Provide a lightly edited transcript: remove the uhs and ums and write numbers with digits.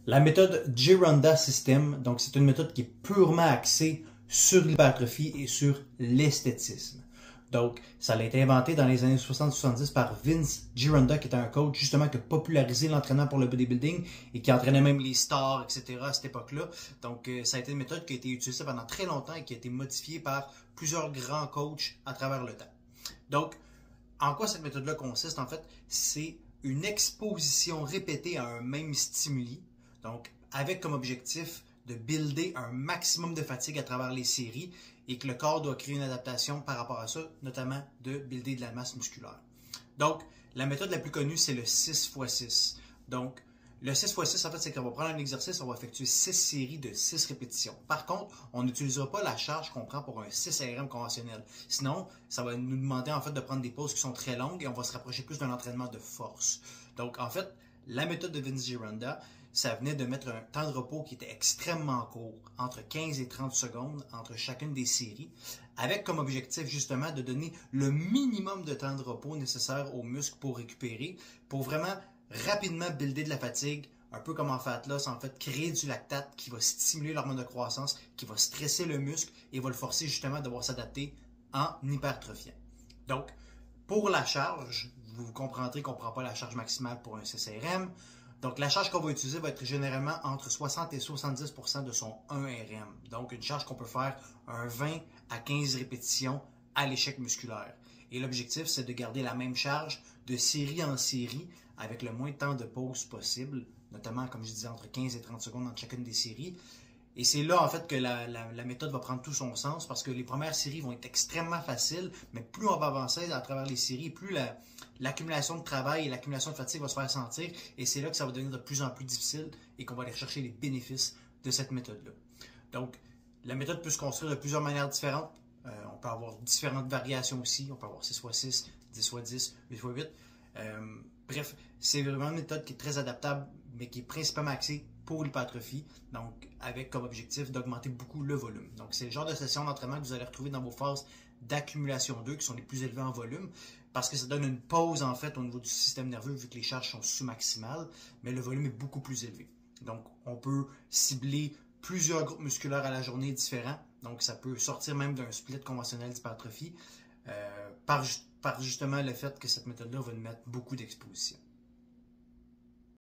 La méthode Gironda System, donc c'est une méthode qui est purement axée sur l'hypertrophie et sur l'esthétisme. Donc, ça a été inventé dans les années 60-70 par Vince Gironda, qui était un coach justement qui a popularisé l'entraînement pour le bodybuilding et qui entraînait même les stars, etc. à cette époque-là. Donc, ça a été une méthode qui a été utilisée pendant très longtemps et qui a été modifiée par plusieurs grands coachs à travers le temps. Donc, en quoi cette méthode-là consiste? En fait, c'est une exposition répétée à un même stimuli, donc avec comme objectif de builder un maximum de fatigue à travers les séries et que le corps doit créer une adaptation par rapport à ça, notamment de builder de la masse musculaire. Donc, la méthode la plus connue, c'est le 6x6. Donc, le 6x6, en fait, c'est qu'on va prendre un exercice, on va effectuer 6 séries de 6 répétitions. Par contre, on n'utilisera pas la charge qu'on prend pour un 6 RM conventionnel. Sinon, ça va nous demander en fait de prendre des pauses qui sont très longues et on va se rapprocher plus d'un entraînement de force. Donc, en fait, la méthode de Vince Gironda, ça venait de mettre un temps de repos qui était extrêmement court, entre 15 et 30 secondes entre chacune des séries, avec comme objectif justement de donner le minimum de temps de repos nécessaire aux muscles pour récupérer, pour vraiment rapidement builder de la fatigue, un peu comme en fat loss, en fait, créer du lactate qui va stimuler l'hormone de croissance, qui va stresser le muscle et va le forcer justement à devoir s'adapter en hypertrophiant. Donc, pour la charge, vous comprendrez qu'on ne prend pas la charge maximale pour un CCRM. Donc, la charge qu'on va utiliser va être généralement entre 60 et 70% de son 1RM. Donc, une charge qu'on peut faire un 20 à 15 répétitions à l'échec musculaire. Et l'objectif, c'est de garder la même charge de série en série avec le moins de temps de pause possible, notamment, comme je disais, entre 15 et 30 secondes entre chacune des séries. Et c'est là, en fait, que la méthode va prendre tout son sens parce que les premières séries vont être extrêmement faciles, mais plus on va avancer à travers les séries, plus l'accumulation de travail et l'accumulation de fatigue va se faire sentir. Et c'est là que ça va devenir de plus en plus difficile et qu'on va aller chercher les bénéfices de cette méthode-là. Donc, la méthode peut se construire de plusieurs manières différentes. On peut avoir différentes variations aussi. On peut avoir 6x6, 10x10, 8x8. Bref, c'est vraiment une méthode qui est très adaptable, mais qui est principalement axée pour l'hypertrophie, donc avec comme objectif d'augmenter beaucoup le volume. Donc, c'est le genre de session d'entraînement que vous allez retrouver dans vos phases d'accumulation 2 qui sont les plus élevées en volume, parce que ça donne une pause en fait au niveau du système nerveux vu que les charges sont sous-maximales, mais le volume est beaucoup plus élevé. Donc, on peut cibler plusieurs groupes musculaires à la journée différents, donc ça peut sortir même d'un split conventionnel d'hypertrophie par justement le fait que cette méthode-là va nous mettre beaucoup d'exposition.